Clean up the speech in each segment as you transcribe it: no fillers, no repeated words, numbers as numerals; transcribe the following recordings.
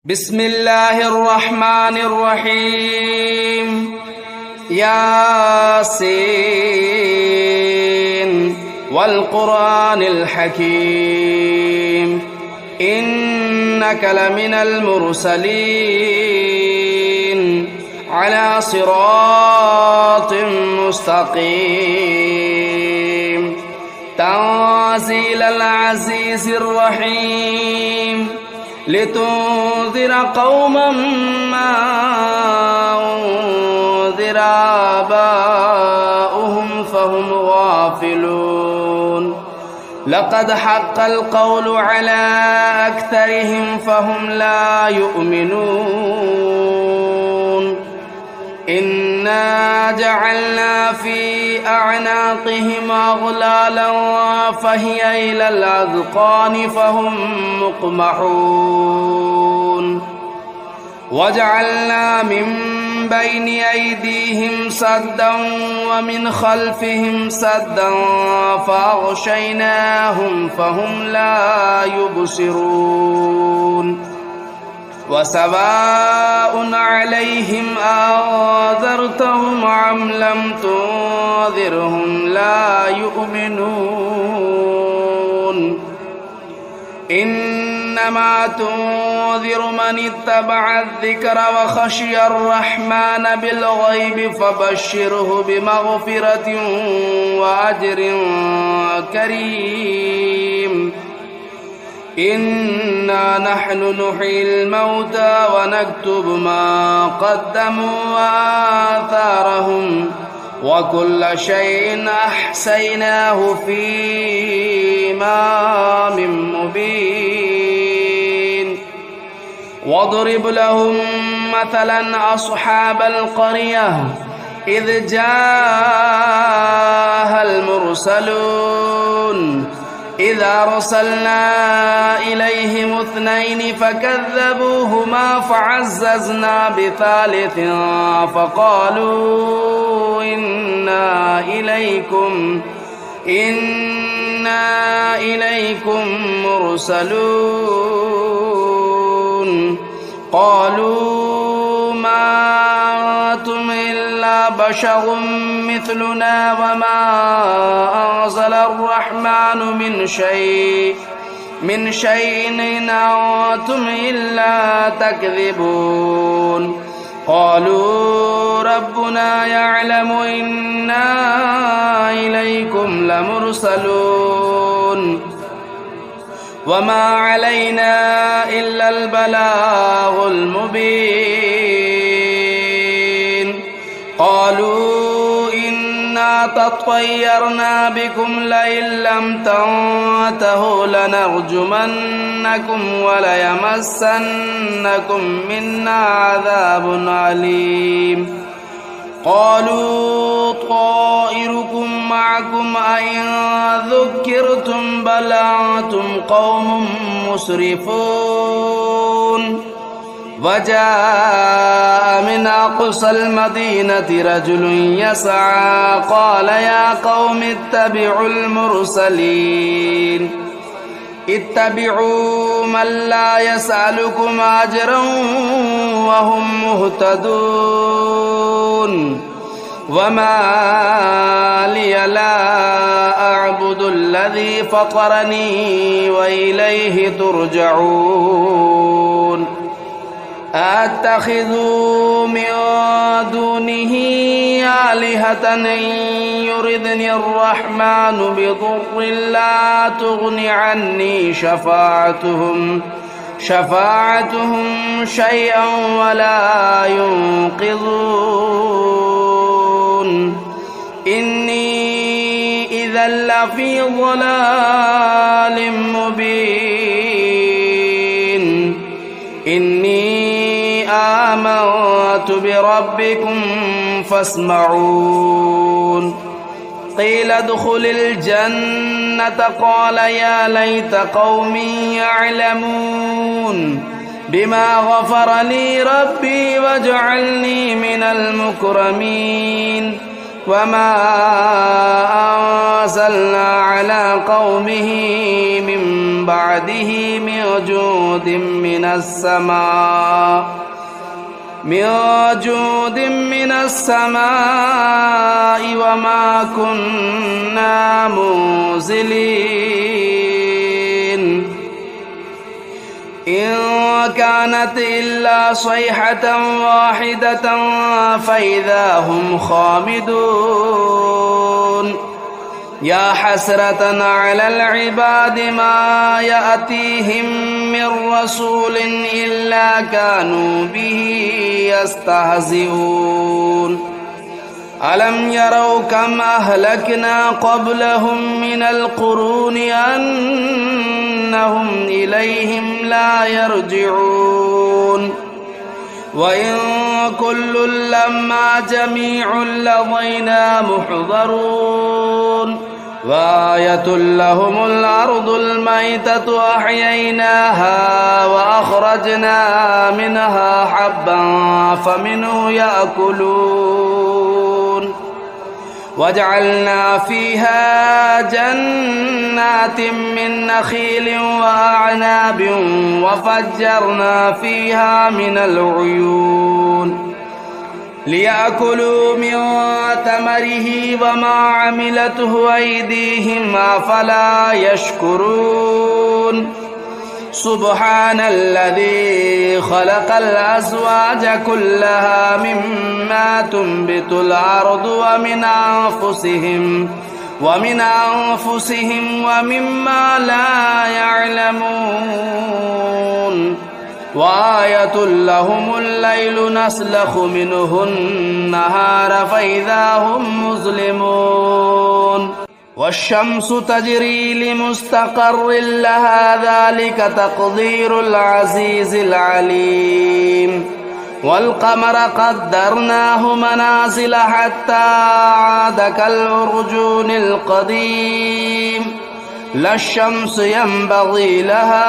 بسم الله الرحمن الرحيم ياسين والقرآن الحكيم إنك لمن المرسلين على صراط مستقيم تنزيل العزيز الرحيم لتنذر قوما ما أنذر آباؤهم فهم غافلون لقد حق القول على أكثرهم فهم لا يؤمنون إنا جعلنا في أعناقهم أغلالا فهي إلى الأذقان فهم مقمحون وجعلنا من بين أيديهم سدا ومن خلفهم سدا فأغشيناهم فهم لا يبصرون وسواء عليهم أنذرتهم أم لم تنذرهم لا يؤمنون إنما تنذر من اتبع الذكر وخشي الرحمن بالغيب فبشره بمغفرة وأجر كريم إنا نحن نحيي الموتى ونكتب ما قدموا وآثارهم وكل شيء أحصيناه في إمام مبين واضرب لهم مثلا أصحاب القرية إذ جاءها المرسلون إذا أرسلنا إليهم اثنين فكذبوهما فعززنا بثالث فقالوا إنا إليكم مرسلون قالوا ما أنتم إلا بشر مثلنا وما أنزل الرحمن من شيء إن أنتم إلا تكذبون قالوا ربنا يعلم إنا إليكم لمرسلون وما علينا إلا البلاغ المبين قالوا إنا تطيرنا بكم لئن لم تنتهوا لنرجمنكم وليمسنكم منا عذاب أليم قالوا طائركم معكم أئن ذكرتم بل أنتم قوم مسرفون وجاء من أقصى المدينة رجل يسعى قال يا قوم اتبعوا المرسلين اتبعوا من لا يسألكم أجرا وهم مهتدون وما لي لا أعبد الذي فطرني وإليه ترجعون أتخذوا من دونه آلهة إن يردني الرحمن بضر لا تغن عني شفاعتهم شيئا ولا ينقذون إني إذا لفي ضلال مبين إني آمنت بربكم فاسمعون قيل ادخل الجنة قال يا ليت قومي يعلمون بما غفر لي ربي وجعلني من المكرمين وما أنزلنا على قومه من بعده من جود من السماء وما كنا منزلين إن كانت إلا صيحة واحدة فإذا هم خامدون يا حسرة على العباد ما يأتيهم من رسول إلا كانوا به يستهزئون ألم يروا كم أهلكنا قبلهم من القرون أنهم إليهم لا يرجعون وإن كل لما جميع لدينا محضرون وآية لهم الأرض الميتة أحييناها وأخرجنا منها حبا فمنه يأكلون وجعلنا فيها جنات من نخيل وأعناب وفجرنا فيها من العيون ليأكلوا من ثمره وما عملته أيديهم أفلا يشكرون سبحان الذي خلق الأزواج كلها مما تنبت الأرض ومن أنفسهم ومما لا يعلمون وآية لهم الليل نسلخ منه النهار فإذا هم مظلمون والشمس تجري لمستقر لها ذلك تقدير العزيز العليم والقمر قدرناه منازل حتى عاد كالعرجون القديم لا الشمس ينبغي لها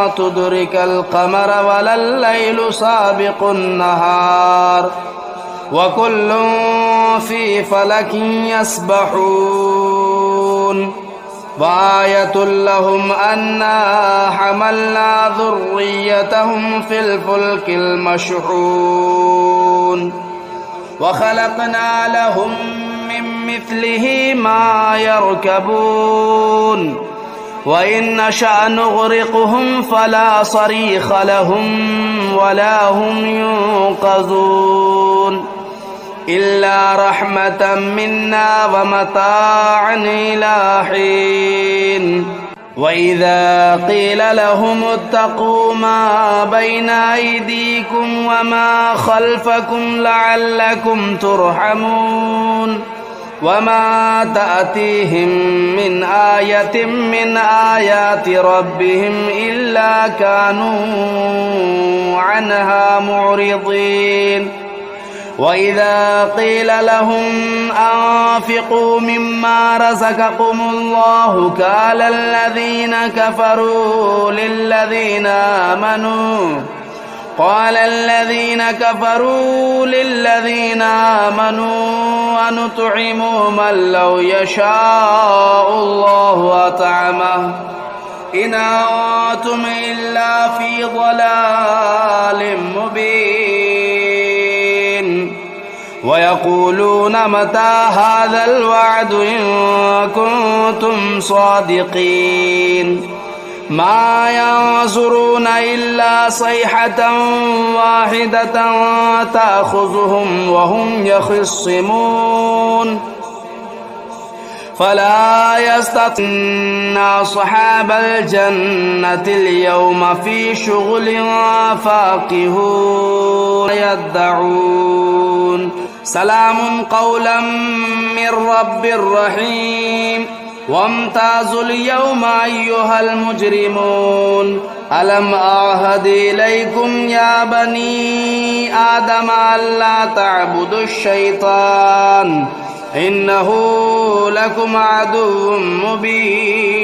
أن تدرك القمر ولا الليل سابق النهار وكل في فلك يسبحون وآية لهم أنا حملنا ذريتهم في الفلك المشحون وخلقنا لهم من مثله ما يركبون وإن نشأ نغرقهم فلا صريخ لهم ولا هم ينقذون إلا رحمة منا ومتاعا إلى حين وإذا قيل لهم اتقوا ما بين أيديكم وما خلفكم لعلكم ترحمون وما تأتيهم من آية من آيات ربهم إلا كانوا عنها معرضين وإذا قيل لهم أنفقوا مما رزقكم الله قال الذين كفروا للذين آمنوا ونطعم من لو يشاء الله أطعمه إن أنتم إلا في ضلال مبين ويقولون متى هذا الوعد إن كنتم صادقين ما ينظرون إلا صيحة واحدة تأخذهم وهم يخصمون فلا يستطيعون أصحاب الجنة اليوم في شغل فاكهون يدعون سلام قولا من رب رحيم وامتازوا اليوم أيها المجرمون ألم أعهد إليكم يا بني آدم ألا تعبدوا الشيطان إنه لكم عدو مبين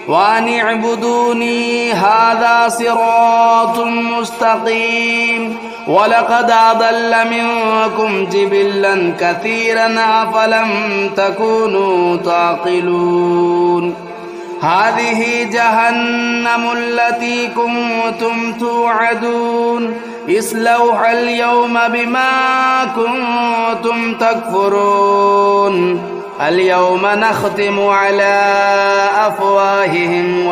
وأن اعبدوني هذا صراط مستقيم ولقد أضل منكم جبلا كثيرا أفلم تكونوا تعقلون هذه جهنم التي كنتم توعدون اصلوها اليوم بما كنتم تكفرون اليوم نختم على أفواههم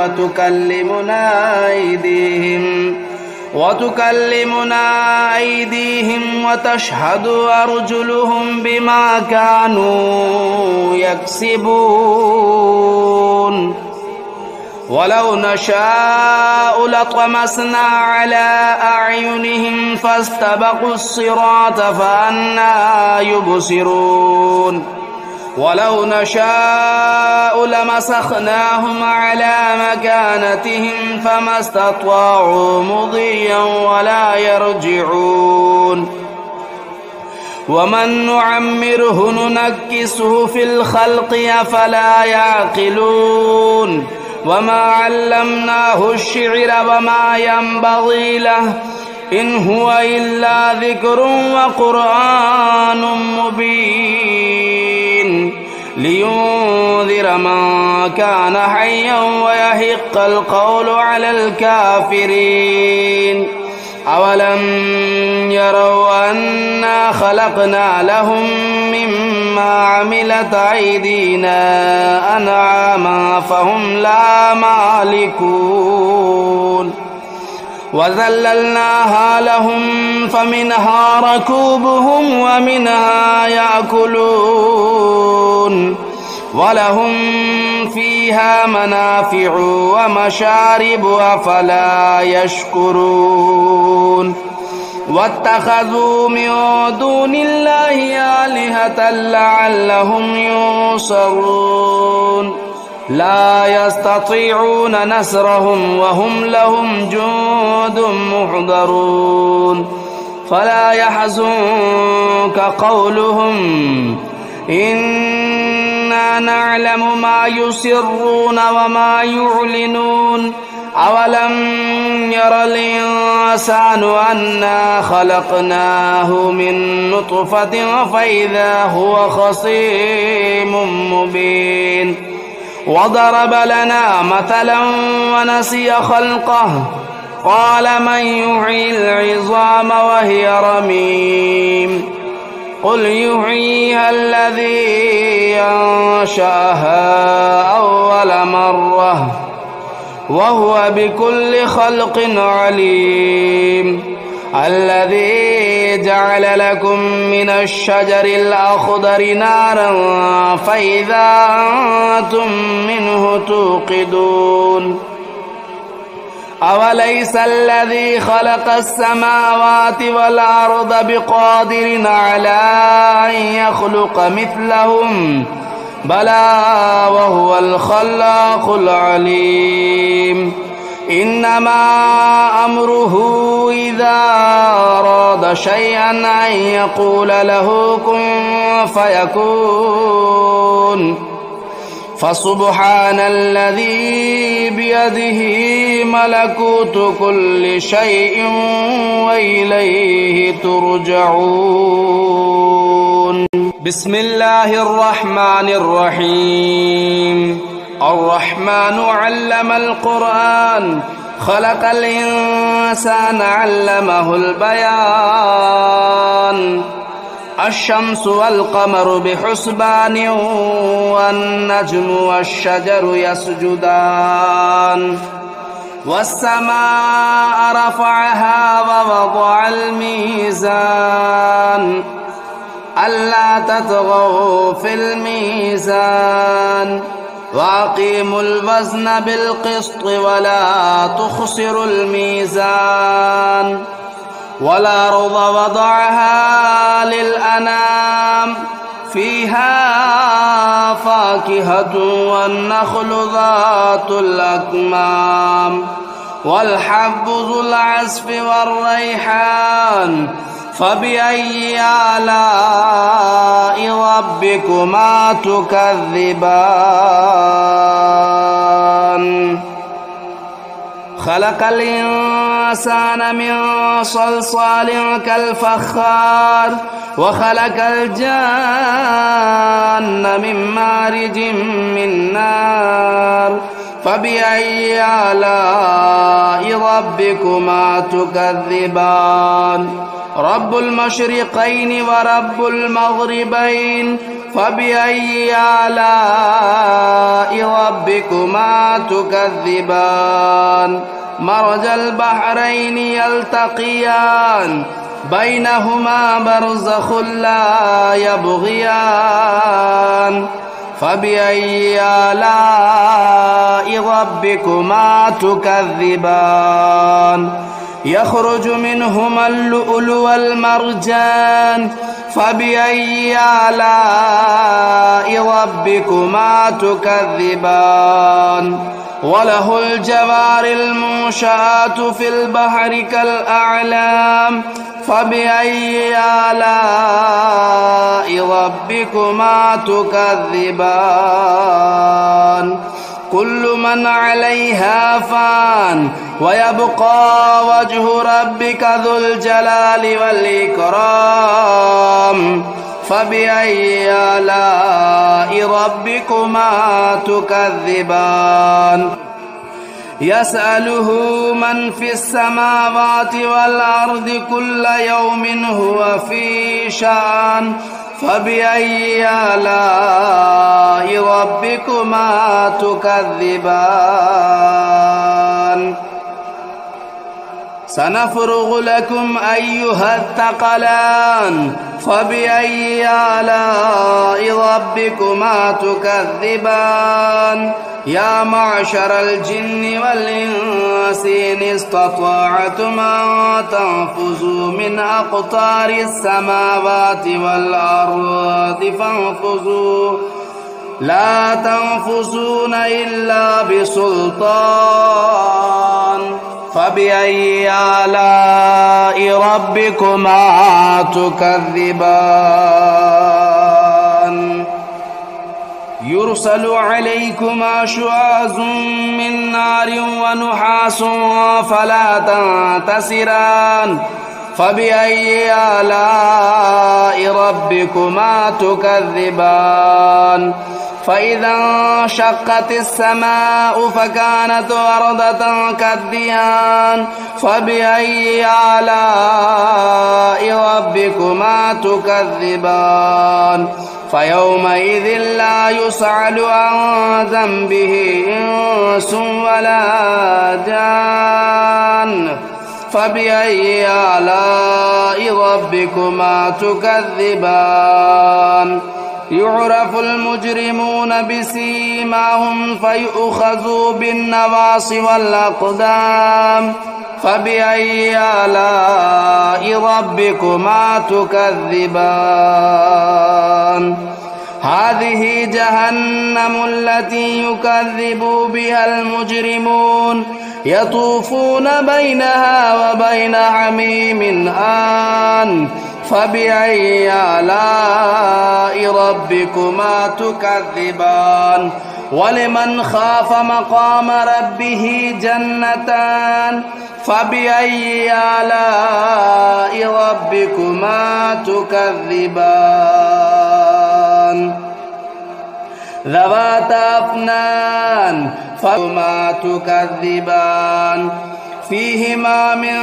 وتكلمنا أيديهم وتشهد أرجلهم بما كانوا يكسبون ولو نشاء لطمسنا على أعينهم فاستبقوا الصراط فأنى يبصرون ولو نشاء لمسخناهم على مكانتهم فما استطاعوا مضيا ولا يرجعون ومن نعمره ننكسه في الخلق أفلا يعقلون وما علمناه الشعر وما ينبغي له إن هو إلا ذكر وقرآن مبين لينذر من كان حيا ويحق القول على الكافرين أولم يروا أنا خلقنا لهم مما عملت أيدينا أنعاما فهم لا مالكون وذللناها لهم فمنها ركوبهم ومنها يأكلون ولهم فيها منافع ومشارب أفلا يشكرون واتخذوا من دون الله آلهة لعلهم ينصرون لا يستطيعون نصرهم وهم لهم جند محضرون فلا يحزنك قولهم إنا نعلم ما يسرون وما يعلنون أولم ير الإنسان أنا خلقناه من نطفة فإذا هو خصيم مبين وضرب لنا مثلا ونسي خلقه قال من يحيي العظام وهي رميم قل يحييها الذي أنشأها أول مرة وهو بكل خلق عليم الذي جعل لكم من الشجر الأخضر نارا فإذا أنتم منه توقدون أوليس الذي خلق السماوات والأرض بقادر على أن يخلق مثلهم بلى وهو الخلاق العليم إنما أمره إذا أراد شيئا أن يقول له كن فيكون فسبحان الذي بيده ملكوت كل شيء وإليه ترجعون بسم الله الرحمن الرحيم الرحمن علم القرآن خلق الإنسان علمه البيان الشمس والقمر بحسبان والنجم والشجر يسجدان والسماء رفعها ووضع الميزان ألا تطغوا في الميزان وأقيموا الوزن بالقسط ولا تخسروا الميزان والأرض وضعها للأنام فيها فاكهة والنخل ذات الأكمام والحب ذو العصف والريحان فبأي آلاء ربكما تكذبان خلق الإنسان من صلصال كالفخار وخلق الجان من مارج من نار فبأي آلاء ربكما تكذبان رب المشرقين ورب المغربين فبأي آلاء ربكما تكذبان مرج البحرين يلتقيان بينهما برزخ لا يبغيان فبأي آلاء ربكما تكذبان يخرج منهما اللؤلؤ والمرجان فبأي آلاء ربكما تكذبان وله الجوار المنشآت في البحر كالأعلام فبأي آلاء ربكما تكذبان كل من عليها فان ويبقى وجه ربك ذو الجلال والإكرام فبأي آلاء ربكما تكذبان يسأله من في السماوات والأرض كل يوم هو في شأن فبأي آلاء ربكما تكذبان سنفرغ لكم أيها الثقلان فبأي آلاء ربكما تكذبان يا معشر الجن والإنس إن استطعتم أن تنفذوا من أقطار السماوات والأرض فانفذوا لا تنفذون إلا بسلطان فبأي آلاء ربكما تكذبان يرسل عليكما شواظ من نار ونحاس فلا تنتصران فبأي آلاء ربكما تكذبان فإذا انشقت السماء فكانت وردة كالدهان فبأي آلاء ربكما تكذبان فيومئذ لا يسأل عن ذنبه إنس ولا جان فبأي آلاء ربكما تكذبان يعرف المجرمون بسيماهم فيؤخذوا بالنواصي والأقدام فبأي آلاء ربكما تكذبان هذه جهنم التي يكذب بها المجرمون يطوفون بينها وبين حميم آن فبأي آلاء ربكما تكذبان ولمن خاف مقام ربه جنتان فبأي آلاء ربكما تكذبان ذواتا أفنان فما تكذبان فيهما من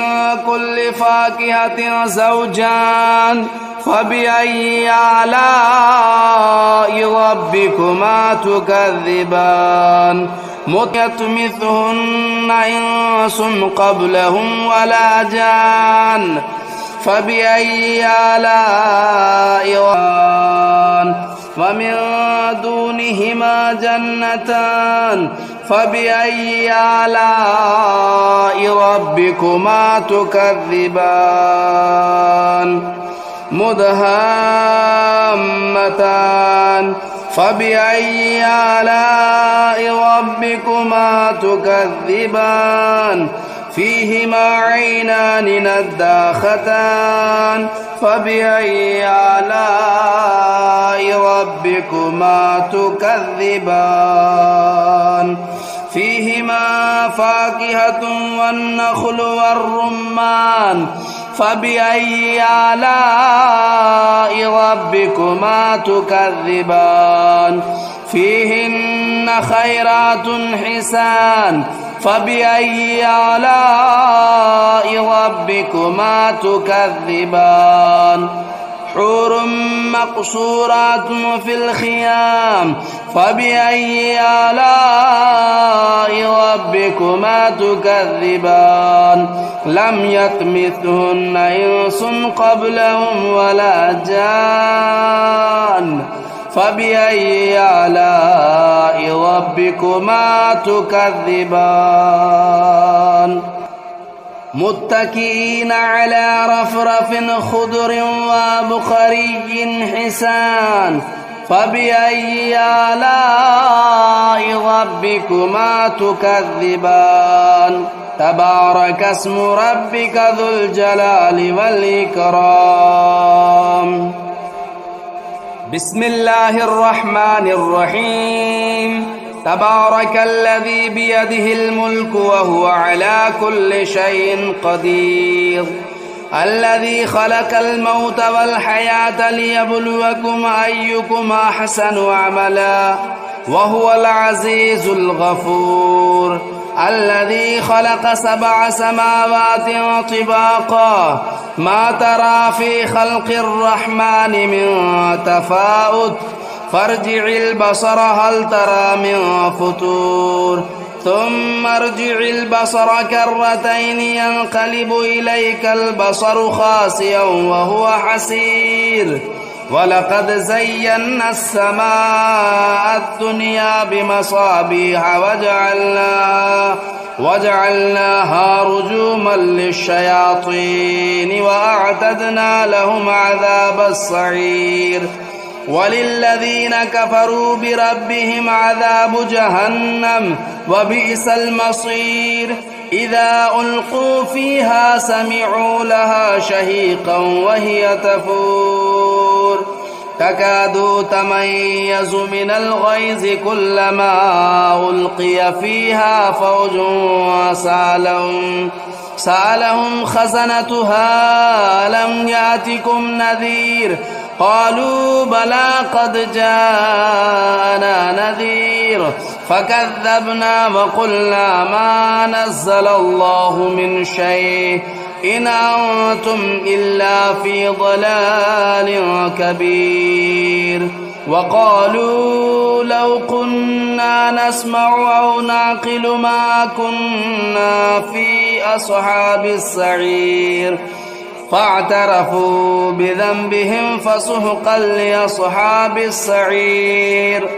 كل فاكهة زوجان فبأي آلاء ربكما تكذبان يطمثهن إنس قبلهم ولا جان فبأي آلاء ومن دونهما جنتان فبأي آلاء ربكما تكذبان مدهامتان فبأي آلاء ربكما تكذبان فيهما عينان نضاختان فبأي آلاء ربكما تكذبان فيهما فاكهة والنخل والرمان فبأي آلاء ربكما تكذبان فيهن خيرات حسان فبأي آلاء ربكما تكذبان حور مقصورات في الخيام فبأي آلاء ربكما تكذبان لم يطمثهن إنس قبلهم ولا جان فبأي آلاء ربكما تكذبان متكئين على رفرف خضر وبخري حسان فبأي آلاء ربكما تكذبان تبارك اسم ربك ذو الجلال والإكرام بسم الله الرحمن الرحيم تبارك الذي بيده الملك وهو على كل شيء قدير الذي خلق الموت والحياة ليبلوكم أيكم أحسن عملا وهو العزيز الغفور الذي خلق 7 سماوات طباقا ما ترى في خلق الرحمن من تفاؤت فارجع البصر هل ترى من فطور ثم ارجع البصر كرتين ينقلب إليك البصر خاسئا وهو حسير ولقد زينا السماء الدنيا بمصابيح وجعلناها رجوما للشياطين وأعتدنا لهم عذاب السعير وللذين كفروا بربهم عذاب جهنم وبئس المصير إذا ألقوا فيها سمعوا لها شهيقا وهي تفور تكاد تميز من الغيظ كلما ألقي فيها فوج سألهم خزنتها ألم يأتكم نذير قالوا بلى قد جاءنا نذير فكذبنا وقلنا ما نزل الله من شيء إن أنتم إلا في ضلال كبير وقالوا لو كنا نسمع أو نعقل ما كنا في أصحاب السعير فاعترفوا بذنبهم فسحقا لأصحاب السعير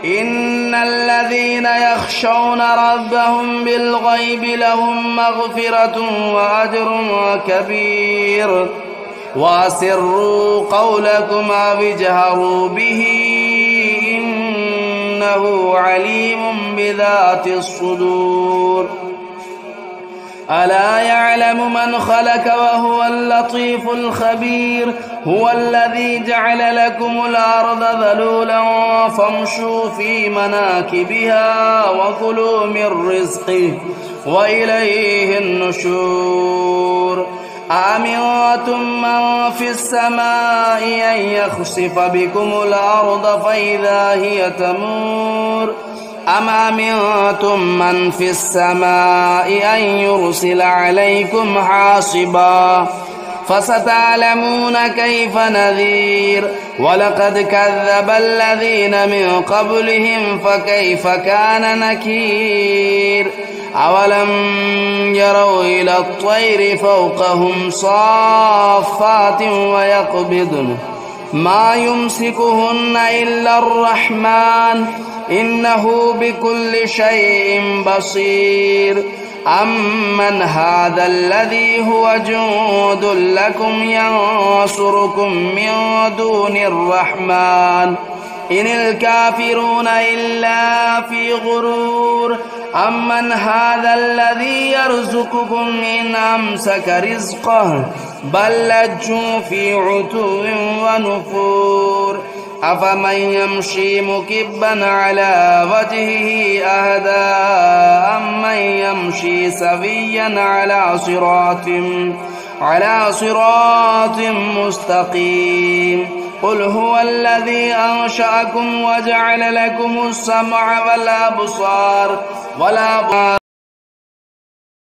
إن الذين يخشون ربهم بالغيب لهم مغفرة وأجر كبير وأسروا قولكم أو اجهروا به إنه عليم بذات الصدور ألا يعلم من خلق وهو اللطيف الخبير هو الذي جعل لكم الأرض ذلولا فامشوا في مناكبها وكلوا من رزقه وإليه النشور أأمنتم من في السماء أن يخسف بكم الأرض فإذا هي تمور أم أمنتم من في السماء أن يرسل عليكم حاصبا فستعلمون كيف نذير ولقد كذب الذين من قبلهم فكيف كان نكير أولم يروا إلى الطير فوقهم صافات ويقبضن ما يمسكهن إلا الرحمن إنه بكل شيء بصير أمن هذا الذي هو جند لكم ينصركم من دون الرحمن إن الكافرون إلا في غرور أمن هذا الذي يرزقكم إن أمسك رزقه بل لجوا في عتو ونفور أفمن يمشي مكبا على وجهه أهدى أمن يمشي سويا على صراط مستقيم قل هو الذي أنشأكم وجعل لكم السمع والأبصار